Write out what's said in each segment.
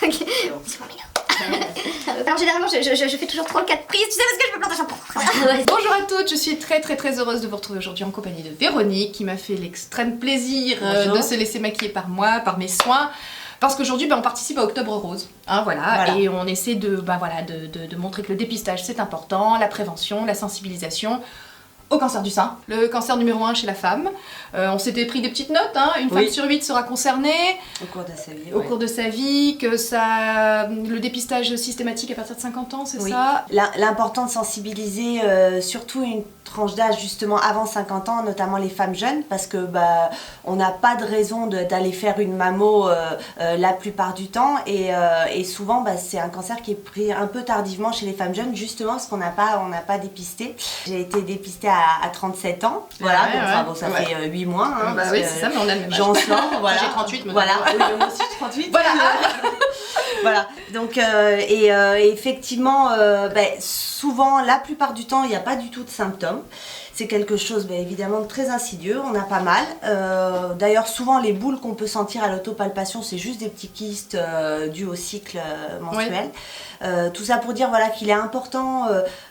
Ok. C'est mon minot. Alors généralement je fais toujours trop le cas de prise, tu sais, parce que je me plante à chaque fois. Bonjour à toutes, je suis très heureuse de vous retrouver aujourd'hui en compagnie de Véronique qui m'a fait l'extrême plaisir de se laisser maquiller par moi, par mes soins. Parce qu'aujourd'hui on participe à Octobre Rose, hein, voilà. Et on essaie de montrer que le dépistage c'est important, la prévention, la sensibilisation au cancer du sein, le cancer numéro 1 chez la femme. On s'était pris des petites notes, hein, une femme sur 8 sera concernée au cours de sa vie. Au cours de sa vie, que le dépistage systématique à partir de 50 ans, c'est ça. L'important de sensibiliser surtout une tranche d'âge justement avant 50 ans, notamment les femmes jeunes, parce que on n'a pas de raison d'aller faire une mammo la plupart du temps, et souvent c'est un cancer qui est pris un peu tardivement chez les femmes jeunes, justement parce qu'on n'a pas dépisté. J'ai été dépistée à 37 ans, voilà, donc ça fait 8 mois. Hein, oui, c'est ça, mais on a le même âge. J'en sors, voilà. J'ai 38, mais voilà, moi aussi j'ai 38. Voilà. Voilà, donc effectivement, souvent, la plupart du temps, il n'y a pas du tout de symptômes. C'est quelque chose évidemment de très insidieux, on a pas mal. D'ailleurs, souvent les boules qu'on peut sentir à l'autopalpation, c'est juste des petits kystes dus au cycle menstruel. Tout ça pour dire qu'il est important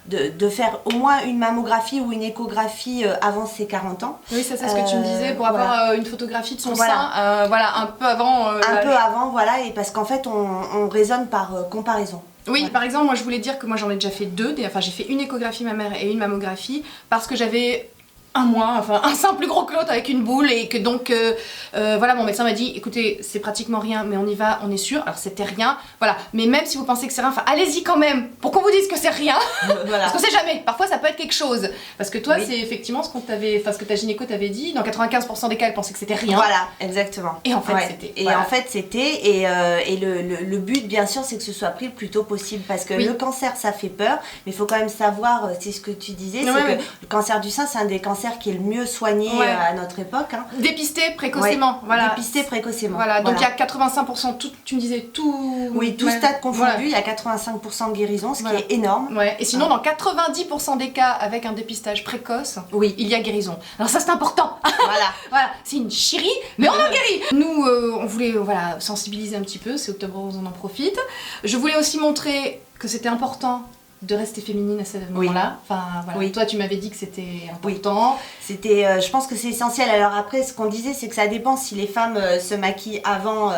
de faire au moins une mammographie ou une échographie avant ses 40 ans. Oui, c'est ça ce que tu me disais, pour avoir une photographie de son sein, un peu avant. Un peu avant, et parce qu'en fait on raisonne par comparaison. Oui, par exemple, moi je voulais dire que moi j'en ai déjà fait deux, j'ai fait une échographie mammaire et une mammographie parce que j'avais un sein plus gros que l'autre avec une boule, et que donc mon médecin m'a dit écoutez, c'est pratiquement rien, mais on y va, on est sûr. Alors c'était rien, mais même si vous pensez que c'est rien, allez-y quand même pour qu'on vous dise que c'est rien. Parce qu'on sait jamais, parfois ça peut être quelque chose, parce que toi c'est effectivement ce que ta gynéco t'avait dit, dans 95% des cas elle pensait que c'était rien. Voilà, exactement. Et en fait c'était. Et en fait c'était, et le but bien sûr c'est que ce soit pris le plus tôt possible, parce que le cancer ça fait peur, mais il faut quand même savoir, c'est ce que tu disais, c'est que le cancer du sein c'est un des cancers qui est le mieux soigné à notre époque. Hein. Dépisté précocement. Dépisté précocement. Donc il y a 85%, tu me disais tout... Oui, tout stade confondu, il y a 85% de guérison, ce qui est énorme. Et sinon, dans 90% des cas, avec un dépistage précoce, il y a guérison. Alors ça c'est important. Voilà, c'est une chirie, mais on en guérit. Nous, on voulait sensibiliser un petit peu, c'est Octobre Rose, on en profite. Je voulais aussi montrer que c'était important de rester féminine à ce moment-là. Toi tu m'avais dit que c'était important. C'était, je pense que c'est essentiel. Alors après, ce qu'on disait, c'est que ça dépend si les femmes se maquillent avant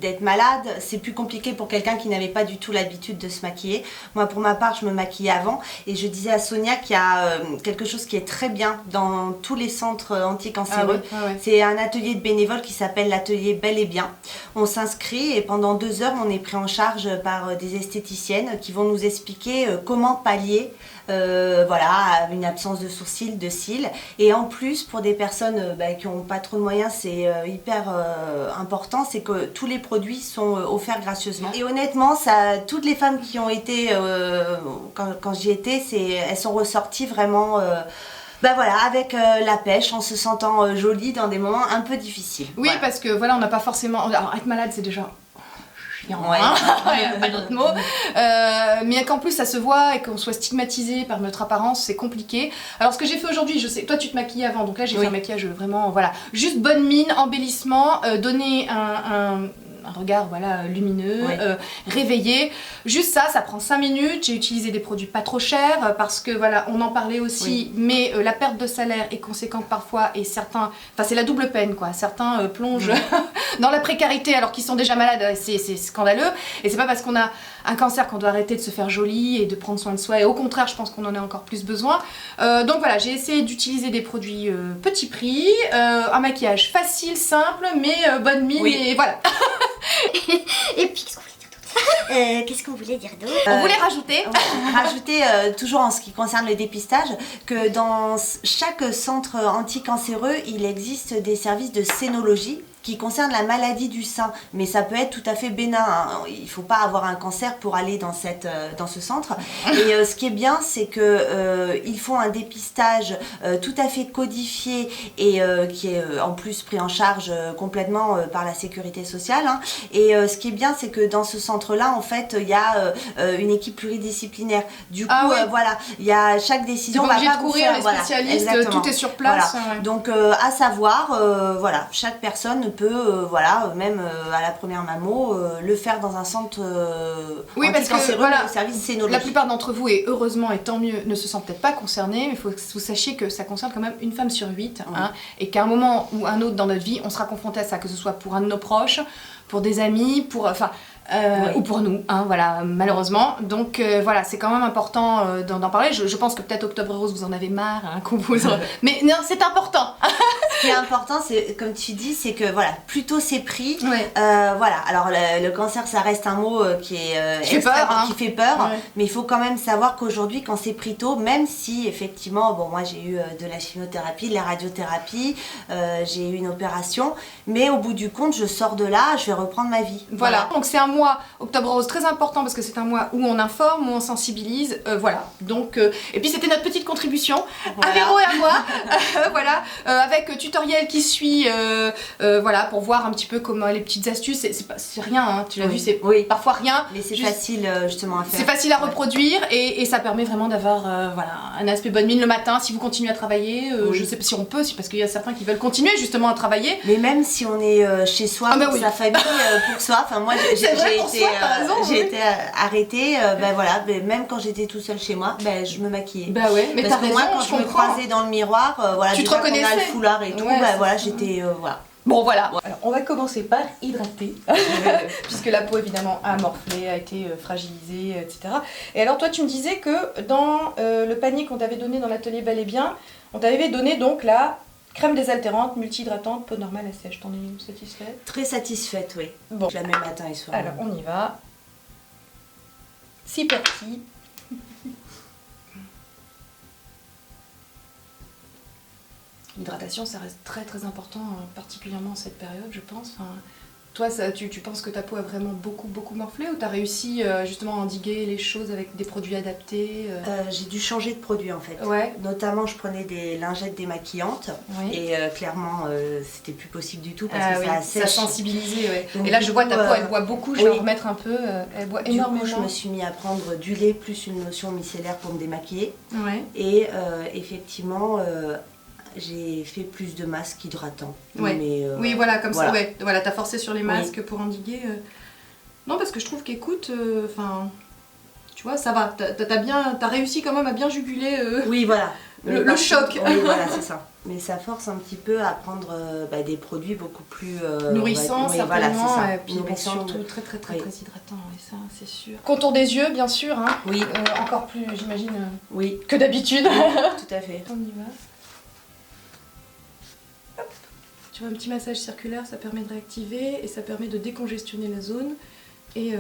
d'être malades. C'est plus compliqué pour quelqu'un qui n'avait pas du tout l'habitude de se maquiller. Moi, pour ma part, je me maquillais avant, et je disais à Sonia qu'il y a quelque chose qui est très bien dans tous les centres anticancéreux. C'est un atelier de bénévoles qui s'appelle l'atelier Bel et Bien. On s'inscrit et pendant 2 heures, on est pris en charge par des esthéticiennes qui vont nous expliquer comment pallier une absence de sourcils, de cils, et en plus pour des personnes qui n'ont pas trop de moyens, c'est hyper important, c'est que tous les produits sont offerts gracieusement. Et honnêtement, toutes les femmes qui ont été quand j'y étais, elles sont ressorties vraiment avec la pêche, en se sentant jolie dans des moments un peu difficiles. Oui, parce que on n'a pas forcément... Alors être malade c'est déjà... il n'y a pas d'autre mot, mais qu'en plus ça se voit et qu'on soit stigmatisé par notre apparence, c'est compliqué. Alors ce que j'ai fait aujourd'hui, je sais, toi tu te maquillais avant, donc là j'ai fait un maquillage vraiment, juste bonne mine, embellissement, donner un regard lumineux, réveillé. Juste ça prend 5 minutes. J'ai utilisé des produits pas trop chers parce que on en parlait aussi, mais la perte de salaire est conséquente parfois, et certains, c'est la double peine quoi. Certains plongent dans la précarité alors qu'ils sont déjà malades, c'est scandaleux. Et c'est pas parce qu'on a un cancer qu'on doit arrêter de se faire jolie et de prendre soin de soi, et au contraire je pense qu'on en a encore plus besoin. Donc j'ai essayé d'utiliser des produits petit prix, un maquillage facile, simple, mais bonne mine, et voilà. Et puis qu'est-ce qu'on voulait dire d'autre? On voulait rajouter toujours en ce qui concerne le dépistage, que dans chaque centre anticancéreux il existe des services de scénologie qui concerne la maladie du sein, mais ça peut être tout à fait bénin, hein. Il ne faut pas avoir un cancer pour aller dans ce centre. Et ce qui est bien, c'est que ils font un dépistage tout à fait codifié, et qui est en plus pris en charge complètement par la sécurité sociale, hein. Et ce qui est bien, c'est que dans ce centre-là, en fait, il y a une équipe pluridisciplinaire. Du coup, il y a chaque décision. On va pas courir les spécialistes, tout est sur place. Donc, à savoir, chaque personne peut, voilà, même à la première mammo, le faire dans un centre Oui, parce que voilà, au service sénologie. la plupart d'entre vous, et heureusement et tant mieux, ne se sentent peut-être pas concernés, mais il faut que vous sachiez que ça concerne quand même une femme sur 8, hein, et qu'à un moment ou un autre dans notre vie, on sera confronté à ça, que ce soit pour un de nos proches, pour des amis, pour, ou pour nous, hein, voilà, malheureusement. Donc voilà, c'est quand même important d'en parler. Je pense que peut-être Octobre Rose, vous en avez marre, hein, qu'on vous... mais non, c'est important. Ce qui est important, c'est, comme tu dis, c'est que voilà, plus tôt c'est pris. Voilà, alors le cancer, ça reste un mot qui fait peur, mais il faut quand même savoir qu'aujourd'hui, quand c'est pris tôt, même si effectivement, bon, moi j'ai eu de la chimiothérapie, de la radiothérapie, j'ai eu une opération, mais au bout du compte, je sors de là, je vais reprendre ma vie. Voilà, donc c'est un mois Octobre Rose très important parce que c'est un mois où on informe, où on sensibilise, voilà. Donc, et puis c'était notre petite contribution à Véro et à moi, voilà, avec tutoriel qui suit, voilà, pour voir un petit peu comment les petites astuces, c'est rien, hein, tu l'as vu, c'est parfois rien. Mais c'est facile justement à faire. C'est facile à reproduire et ça permet vraiment d'avoir voilà, un aspect bonne mine le matin si vous continuez à travailler, je sais pas si on peut, parce qu'il y a certains qui veulent continuer justement à travailler. Mais même si on est chez soi, pour sa famille, pour soi, enfin moi j'ai été arrêtée, ben voilà, même quand j'étais tout seule chez moi, ben je me maquillais. Bah ouais, mais parce que moi quand je me croisais dans le miroir, voilà, tu te reconnaissais, on a le foulard et tout, ben voilà, j'étais voilà. Bon voilà. Alors on va commencer par hydrater, puisque la peau évidemment a morflé, a été fragilisée, etc. Et alors toi tu me disais que dans le panier qu'on t'avait donné dans l'atelier Bel et Bien, on t'avait donné donc la crème désaltérante, multi-hydratante, peau normale à sèche. T'en es satisfaite? Très satisfaite, oui. Bon. Je la mets matin et soir. Alors on y va. C'est parti. L'hydratation, ça reste très très important, particulièrement en cette période, je pense. Enfin, toi, tu penses que ta peau a vraiment beaucoup morflé ou t'as réussi justement à endiguer les choses avec des produits adaptés J'ai dû changer de produit en fait. Ouais. Notamment, je prenais des lingettes démaquillantes et clairement, c'était plus possible du tout parce que ça assèche. Ça sensibilisait, ouais. Donc, et là, je vois ta peau, elle boit beaucoup, je vais en remettre un peu, elle boit énormément. Du coup, je me suis mis à prendre du lait plus une lotion micellaire pour me démaquiller. Ouais. Et effectivement... j'ai fait plus de masques hydratants. Ouais. Mais, oui, voilà, comme ça, ouais. Voilà, t'as forcé sur les masques pour endiguer. Non, parce que je trouve qu'écoute, enfin, tu vois, ça va. T'as réussi quand même à bien juguler oui, voilà. le choc. Oui, voilà, c'est ça. Mais ça force un petit peu à prendre des produits beaucoup plus... nourrissants, certainement, voilà, c'est ça. et puis surtout très hydratants, et ça, c'est sûr. Contour des yeux, bien sûr, hein. Oui. Encore plus, j'imagine, oui. que d'habitude. Tout à fait. On y va. Tu vois, un petit massage circulaire, ça permet de réactiver et ça permet de décongestionner la zone et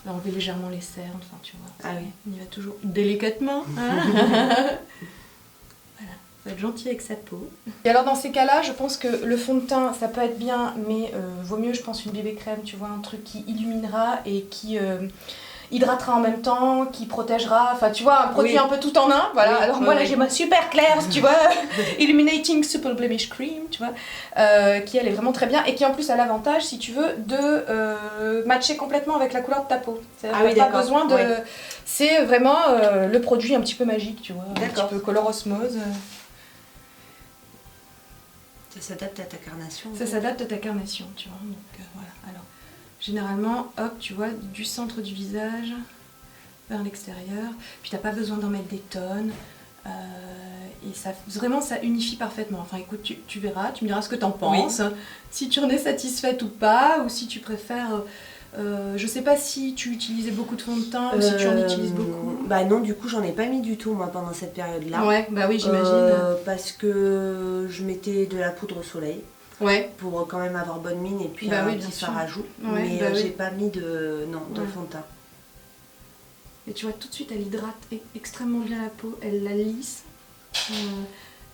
d'enlever légèrement les cernes, enfin tu vois. Ah oui. On y va toujours délicatement. Hein. Voilà, faut être gentil avec sa peau. Et alors dans ces cas-là, je pense que le fond de teint, ça peut être bien, mais vaut mieux, je pense, une bébé crème, tu vois, un truc qui illuminera et qui... hydratera en même temps, qui protégera, enfin tu vois, un produit un peu tout en un, voilà. Alors moi là j'ai ma super claire, tu vois, Illuminating Super Blemish Cream, tu vois, qui elle est vraiment très bien et qui en plus a l'avantage, si tu veux, de matcher complètement avec la couleur de ta peau. C'est-à-dire pas besoin de... C'est vraiment le produit un petit peu magique, tu vois, un petit peu color osmose. Ça s'adapte à ta carnation. Ça s'adapte à ta carnation, tu vois, donc voilà, alors... Généralement, hop, tu vois, du centre du visage vers l'extérieur. Puis t'as pas besoin d'en mettre des tonnes. Et ça, vraiment, ça unifie parfaitement. Enfin, écoute, tu verras, tu me diras ce que t'en penses. Oui. Si tu en es satisfaite ou pas, ou si tu préfères... je sais pas si tu utilisais beaucoup de fond de teint ou si tu en utilises beaucoup. Bah non, du coup, j'en ai pas mis du tout, moi, pendant cette période-là. Ouais, bah oui, j'imagine. Parce que je mettais de la poudre au soleil. Ouais. Pour quand même avoir bonne mine et puis un petit fard à joues. Ouais, mais j'ai pas mis de fond de teint. Et tu vois, tout de suite, elle hydrate extrêmement bien la peau, elle la lisse,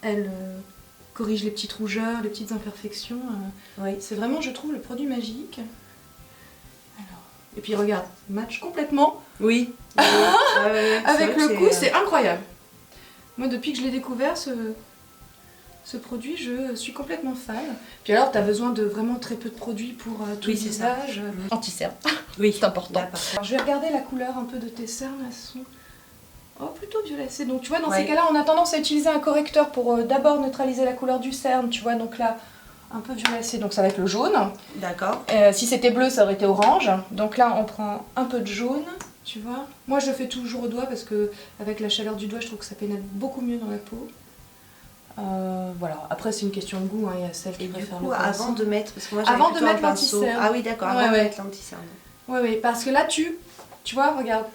elle corrige les petites rougeurs, les petites imperfections. Oui. C'est vraiment, je trouve, le produit magique. Alors, et puis regarde, match complètement. Oui. Avec le coup, c'est incroyable. Moi, depuis que je l'ai découvert, ce produit, je suis complètement fan. Puis alors, tu as besoin de vraiment très peu de produits pour tout le visage. Anti-cerne. Oui, c'est important. Alors, je vais regarder la couleur un peu de tes cernes. Elles sont plutôt violacées. Donc, tu vois, dans ces cas-là, on a tendance à utiliser un correcteur pour d'abord neutraliser la couleur du cerne. Tu vois, donc là, un peu violacé, donc ça va être le jaune. D'accord. Si c'était bleu, ça aurait été orange. Donc là, on prend un peu de jaune, tu vois. Moi, je le fais toujours au doigt parce que avec la chaleur du doigt, je trouve que ça pénètre beaucoup mieux dans la peau. Voilà, après c'est une question de goût, hein. Il y a celles qui préfèrent le pinceau. Avant de mettre, parce que moi Avant de plutôt mettre un pinceau. l'anti-cerne. Ah oui, d'accord, avant de mettre l'anti-cerne. Oui, parce que là, tu vois, regarde.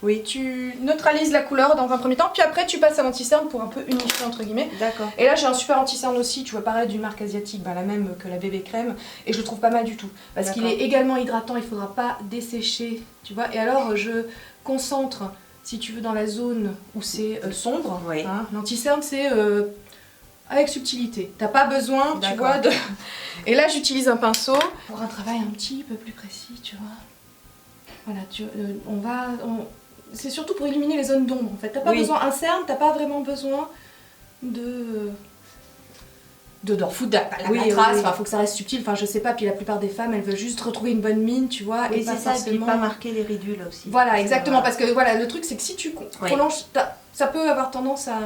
Oui. Tu neutralises la couleur dans un premier temps, puis après tu passes à l'anti-cerne pour un peu unifier entre guillemets. D'accord. Et là j'ai un super anti-cerne aussi, tu vois, pareil, d'une marque asiatique, la même que la bébé crème, et je le trouve pas mal du tout. Parce qu'il est également hydratant, il faudra pas dessécher, tu vois. Et alors je concentre, si tu veux, dans la zone où c'est sombre. Oui. Hein. L'anti-cerne c'est avec subtilité. T'as pas besoin, tu vois, de... Et là j'utilise un pinceau pour un travail un petit peu plus précis, tu vois. Voilà, c'est surtout pour illuminer les zones d'ombre en fait. T'as pas besoin, un cerne, t'as pas vraiment besoin de leur foutre la trace, enfin faut que ça reste subtil, enfin je sais pas, puis la plupart des femmes elles veulent juste retrouver une bonne mine, tu vois, et pas c'est ça, forcément... et pas marquer les ridules aussi. Voilà, exactement, parce que voilà, le truc c'est que si tu prolonges, ça peut avoir tendance à...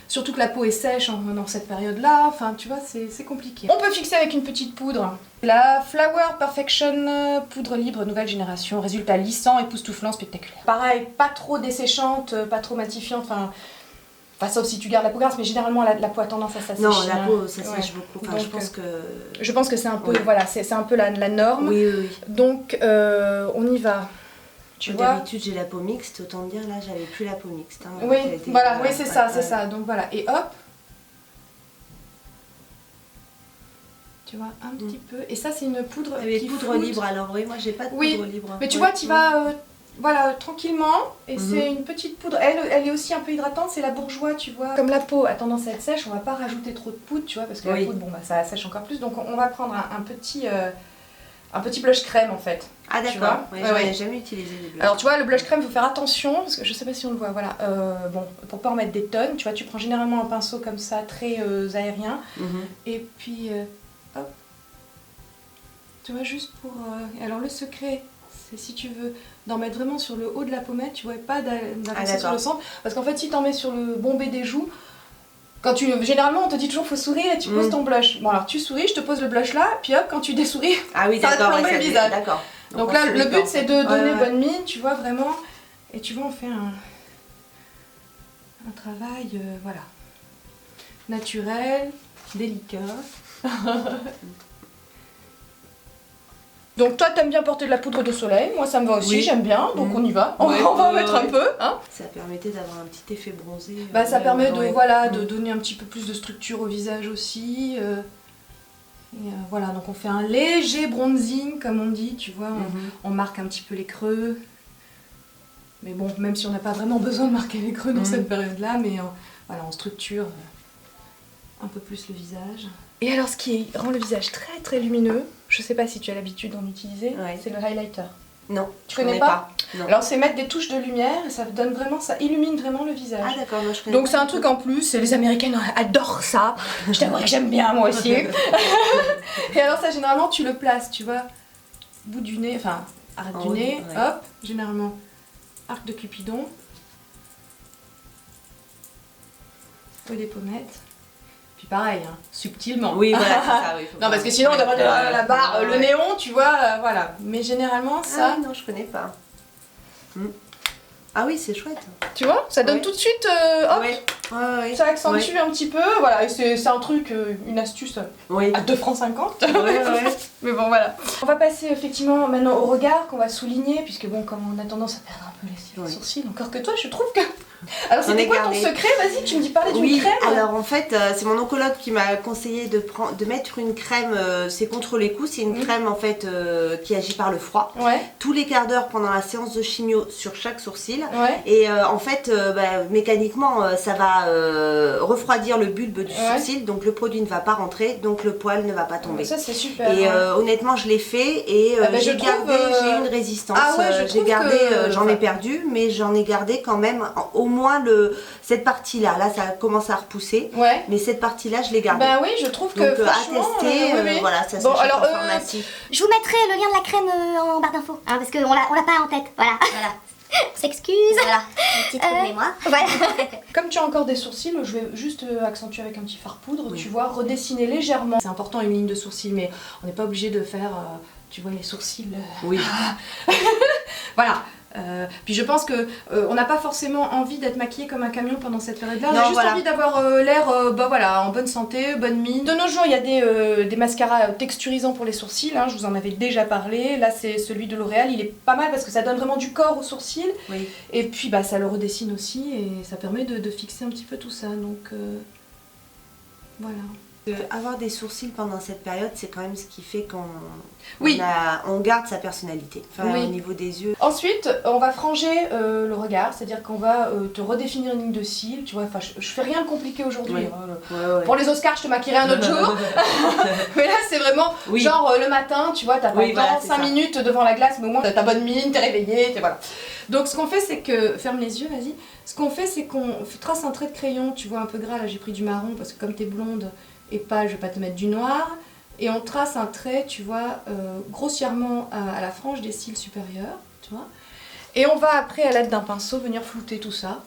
Surtout que la peau est sèche dans cette période-là, enfin tu vois, c'est compliqué. On peut fixer avec une petite poudre. La Flower Perfection poudre libre nouvelle génération, résultat lissant, époustouflant, spectaculaire. Pareil, pas trop desséchante, pas trop matifiante, enfin sauf si tu gardes la peau grasse, mais généralement la peau a tendance à s'assécher. Non, la peau ça sèche beaucoup, enfin, donc, je pense que c'est un peu, voilà, c'est un peu la norme. Oui. Donc on y va. D'habitude j'ai la peau mixte, autant dire là j'avais plus la peau mixte. Hein, oui, voilà, oui c'est ça, donc voilà, et hop. Tu vois, un petit peu, et ça c'est une poudre qui poudre libre, alors oui, moi j'ai pas de poudre libre. Mais tu vois, tu vas, voilà, tranquillement, et c'est une petite poudre, elle est aussi un peu hydratante, c'est la bourgeois, tu vois. Comme la peau a tendance à être sèche, on va pas rajouter trop de poudre, tu vois, parce que la poudre, ça sèche encore plus, donc on va prendre un petit blush crème en fait. Ah d'accord, j'en ai jamais utilisé des blushs. Alors tu vois, le blush crème, il faut faire attention, parce que je sais pas si on le voit, voilà. Bon, pour pas en mettre des tonnes, tu vois, tu prends généralement un pinceau comme ça, très aérien, et puis hop. Tu vois, juste pour... Alors le secret, c'est si tu veux d'en mettre vraiment sur le haut de la pommette, tu vois, pas d'appliquer sur le centre, parce qu'en fait si t'en mets sur le bombé des joues, généralement on te dit toujours faut sourire et tu poses ton blush. Bon alors tu souris, je te pose le blush là, puis hop, quand tu désouris, ça va te plomber le visage. Donc là le but c'est de donner bonne mine, tu vois, vraiment, et tu vois on fait un travail, voilà, naturel, délicat. Donc toi t'aimes bien porter de la poudre de soleil, moi ça me va aussi, j'aime bien, donc on y va, on va en mettre un peu. Hein. Ça permettait d'avoir un petit effet bronzé. Ça permet de donner un petit peu plus de structure au visage aussi. Et voilà, donc on fait un léger bronzing comme on dit, tu vois, on marque un petit peu les creux. Mais bon, même si on n'a pas vraiment besoin de marquer les creux dans cette période-là, mais voilà, on structure un peu plus le visage. Et alors ce qui rend le visage très très lumineux, je sais pas si tu as l'habitude d'en utiliser, c'est le highlighter. Non, tu connais pas non. Alors c'est mettre des touches de lumière et ça donne vraiment, ça illumine vraiment le visage. Ah d'accord, moi je connais. Donc c'est un truc en plus, et les Américaines adorent ça. Je t'avoue que j'aime bien moi aussi. Et alors ça généralement tu le places, tu vois, bout du nez, enfin arrête du nez, hop, généralement arc de Cupidon, haut des pommettes. Puis pareil, hein, subtilement. Oui, voilà, c'est ça. Oui, non, parce que sinon on devrait la barre, le néon, tu vois, voilà. Mais généralement ça... Ah non, je connais pas. Ah oui, c'est chouette. Tu vois, ça donne tout de suite, hop, ça accentue un petit peu, voilà, et c'est un truc, une astuce à 2,50 francs. Mais bon, voilà. On va passer effectivement maintenant au regard qu'on va souligner, puisque bon, comme on a tendance à perdre un peu les sourcils, encore que toi, je trouve que... Alors c'était quoi ton secret? Vas-y, tu me dis parler d'une crème. Alors en fait, c'est mon oncologue qui m'a conseillé de mettre une crème, c'est contre les coups, c'est une crème en fait qui agit par le froid. Tous les quarts d'heure pendant la séance de chimio sur chaque sourcil. Et en fait, mécaniquement, ça va refroidir le bulbe du sourcil, donc le produit ne va pas rentrer, donc le poil ne va pas tomber. Ça c'est super. Et honnêtement, je l'ai fait et j'ai gardé, j'ai eu une résistance. J'ai gardé, j'en ai perdu, mais j'en ai gardé quand même au moins cette partie là ça commence à repousser, mais cette partie là je l'ai gardée. Bah oui, je trouve que donc, franchement à tester, voilà, ça bon, alors, je vous mettrai le lien de la crème en barre d'infos, hein, parce qu'on l'a pas en tête, voilà. On s'excuse. Voilà, une petite moi. Voilà. Comme tu as encore des sourcils, je vais juste accentuer avec un petit fard poudre, tu vois, redessiner légèrement. C'est important une ligne de sourcil, mais on n'est pas obligé de faire, tu vois, les sourcils. Oui. Voilà. Puis je pense que on n'a pas forcément envie d'être maquillé comme un camion pendant cette période-là. On a juste envie d'avoir l'air en bonne santé, bonne mine. De nos jours, il y a des mascaras texturisants pour les sourcils. Hein, je vous en avais déjà parlé. Là, c'est celui de L'Oréal. Il est pas mal parce que ça donne vraiment du corps aux sourcils. Oui. Et puis, ça le redessine aussi et ça permet de fixer un petit peu tout ça. Donc, voilà. Avoir des sourcils pendant cette période, c'est quand même ce qui fait qu'on on garde sa personnalité, au niveau des yeux. Ensuite, on va franger le regard, c'est-à-dire qu'on va te redéfinir une ligne de cils, tu vois, je fais rien de compliqué aujourd'hui. Hein. Pour les Oscars, je te maquillerai un autre jour. Mais là, c'est vraiment genre le matin, tu vois, t'as pas le temps, 5 minutes devant la glace, mais au moins t'as ta bonne mine, t'es réveillée, voilà. Donc ce qu'on fait, c'est que, ferme les yeux, vas-y. Ce qu'on fait, c'est qu'on trace un trait de crayon, tu vois, un peu gras, là j'ai pris du marron parce que comme t'es blonde, et pas, je vais pas te mettre du noir, et on trace un trait, tu vois, grossièrement à la frange des cils supérieurs, tu vois, et on va après, à l'aide d'un pinceau, venir flouter tout ça,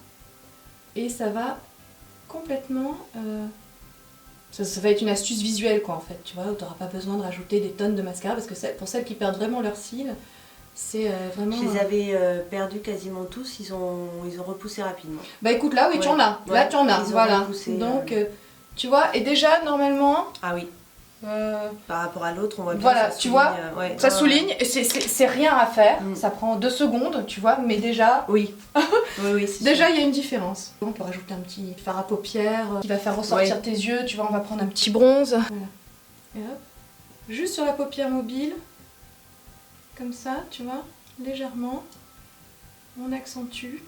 et ça va complètement, ça va être une astuce visuelle, quoi, en fait, tu vois, où t'auras pas besoin de rajouter des tonnes de mascara, parce que pour celles qui perdent vraiment leurs cils, c'est vraiment... Je les avais perdus quasiment tous, ils ont repoussé rapidement. Bah écoute, là, oui, tu en as, là, tu en as, voilà, repoussé, donc... tu vois, et déjà, normalement... Ah oui. Par rapport à l'autre, on voit bien voilà, ça tu vois, ça souligne, et c'est rien à faire, Mm. ça prend 2 secondes, tu vois, mais déjà... Oui. Déjà, il y a une différence. On peut rajouter un petit fard à paupières qui va faire ressortir tes yeux, tu vois, on va prendre un petit bronze. Voilà. Et hop, juste sur la paupière mobile, comme ça, tu vois, légèrement, on accentue.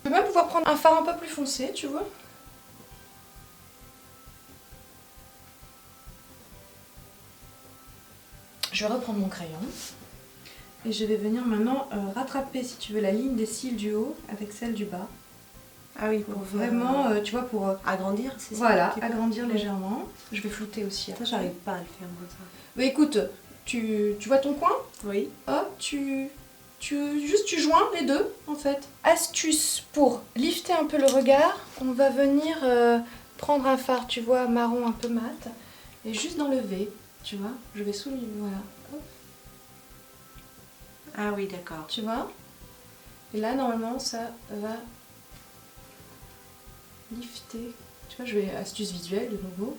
Je vais même pouvoir prendre un fard un peu plus foncé, tu vois. Je vais reprendre mon crayon. Et je vais venir maintenant rattraper, si tu veux, la ligne des cils du haut avec celle du bas. Ah oui, pour vraiment, tu vois, pour... agrandir, c'est ça? Voilà, agrandir légèrement. Je vais flouter aussi. Ça, j'arrive pas à le faire comme ça. Mais écoute, tu vois ton coin? Oui. Hop, tu joins les deux en fait. Astuce pour lifter un peu le regard, on va venir prendre un fard, tu vois, marron un peu mat, et juste dans le V, tu vois, je vais souligner, voilà. Hop. Ah oui, d'accord. Tu vois. Et là, normalement, ça va lifter. Tu vois, je vais, astuce visuelle de nouveau.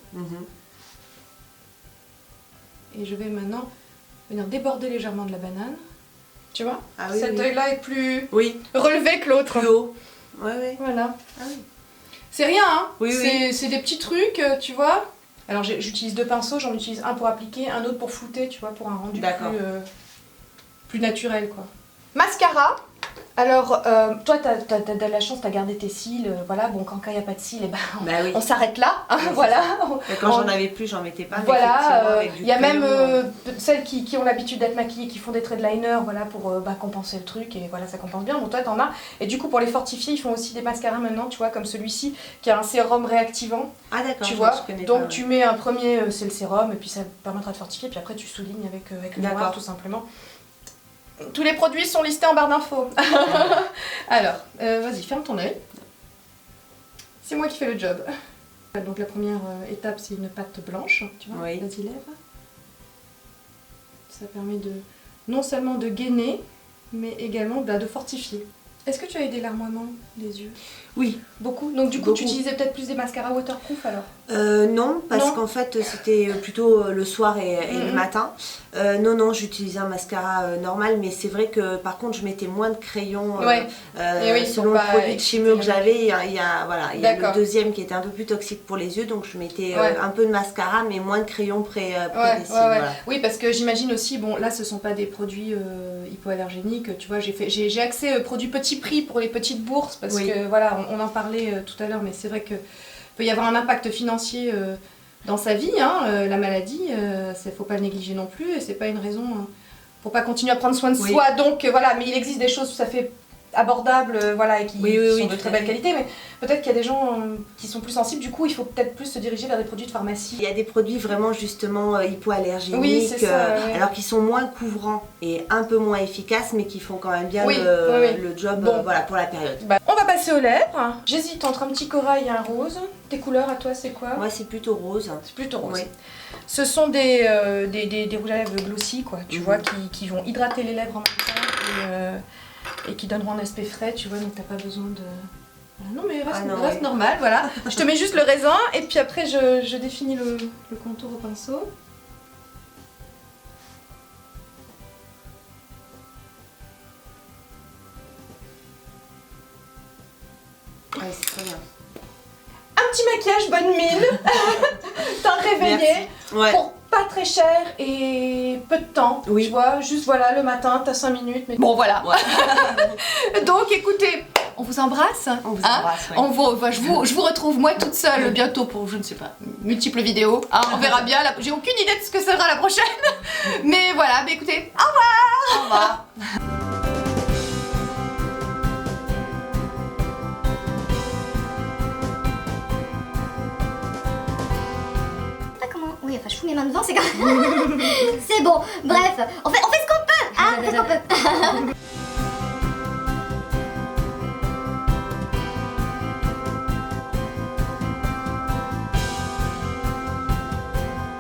Et je vais maintenant venir déborder légèrement de la banane. Tu vois, cet œil-là est plus relevé que l'autre. Plus haut. Ouais. Voilà. Ah oui. C'est rien, hein. C'est des petits trucs, tu vois. Alors j'utilise 2 pinceaux, j'en utilise un pour appliquer, un autre pour flouter, tu vois, pour un rendu plus naturel, quoi. Mascara. Alors, toi, t'as de la chance, t'as gardé tes cils, voilà, bon, quand il n'y a pas de cils, on s'arrête là, hein, voilà. Et quand j'en avais plus, j'en mettais pas. Voilà, il y a même celles qui ont l'habitude d'être maquillées, qui font des traits de liner, voilà, pour compenser le truc, et voilà, ça compense bien, bon, toi, t'en as. Et du coup, pour les fortifier, ils font aussi des mascaras maintenant, tu vois, comme celui-ci, qui a un sérum réactivant. Ah d'accord, tu vois, donc tu mets un premier, c'est le sérum, et puis ça permettra de fortifier, puis après, tu soulignes avec le noir, tout simplement. Tous les produits sont listés en barre d'infos. Alors, vas-y, ferme ton œil. C'est moi qui fais le job. Donc la première étape, c'est une pâte blanche. Tu vois, vas-y, lève. Ça permet de non seulement de gainer, mais également de fortifier. Est-ce que tu as eu des larmoiements des yeux? Oui. Beaucoup? Donc du coup, tu utilisais peut-être plus des mascaras waterproof alors? Non, parce qu'en fait, c'était plutôt le soir et le matin. Non, j'utilisais un mascara normal, mais c'est vrai que par contre, je mettais moins de crayons. Selon le produit de chimio que j'avais, il y a le deuxième qui était un peu plus toxique pour les yeux, donc je mettais un peu de mascara, mais moins de crayons près des cils. Voilà. Oui, parce que j'imagine aussi, bon, là, ce sont pas des produits hypoallergéniques, tu vois, j'ai accès produits petit prix pour les petites bourses, parce que voilà, on en parlait tout à l'heure, mais c'est vrai que peut y avoir un impact financier dans sa vie, hein, la maladie, faut pas le négliger non plus, et c'est pas une raison pour pas continuer à prendre soin de soi, donc voilà, mais il existe des choses où ça fait abordables, voilà, et qui Oui, sont de tout très à belle fait. qualité, mais peut-être qu'il y a des gens qui sont plus sensibles, du coup il faut peut-être plus se diriger vers des produits de pharmacie. Il y a des produits vraiment justement hypoallergéniques, Oui, c'est ça, ouais. alors qui sont moins couvrants et un peu moins efficaces, mais qui font quand même bien Oui, le job Bon. voilà, pour la période. Bah, on va passer aux lèvres. J'hésite entre un petit corail et un rose. Tes couleurs à toi c'est quoi? Moi c'est plutôt rose. C'est plutôt rose. Oui. Ce sont des rouges à lèvres glossy, quoi, tu vois, qui vont hydrater les lèvres en même temps et qui donneront un aspect frais, tu vois, donc t'as pas besoin de... Voilà, non mais reste normal, voilà. Je te mets juste le raisin et puis après je définis le contour au pinceau. Ouais, c'est très bien. Un petit maquillage bonne mine, teint réveillé, Ouais. pour pas très cher et peu de temps, Oui. tu vois, juste voilà, le matin, t'as 5 minutes, mais bon voilà. Ouais. Donc écoutez, on vous embrasse, On vous hein. embrasse, ouais. Je vous retrouve moi toute seule bientôt pour, je ne sais pas, multiples vidéos, hein, on verra bien, j'ai aucune idée de ce que sera la prochaine, mais voilà, bah écoutez, au revoir. Au revoir. Pas comment. Oui, enfin, je fous mes mains devant, c'est quand même. C'est bon. Bref, on fait ce qu'on peut. Hein, on fait ce qu'on peut.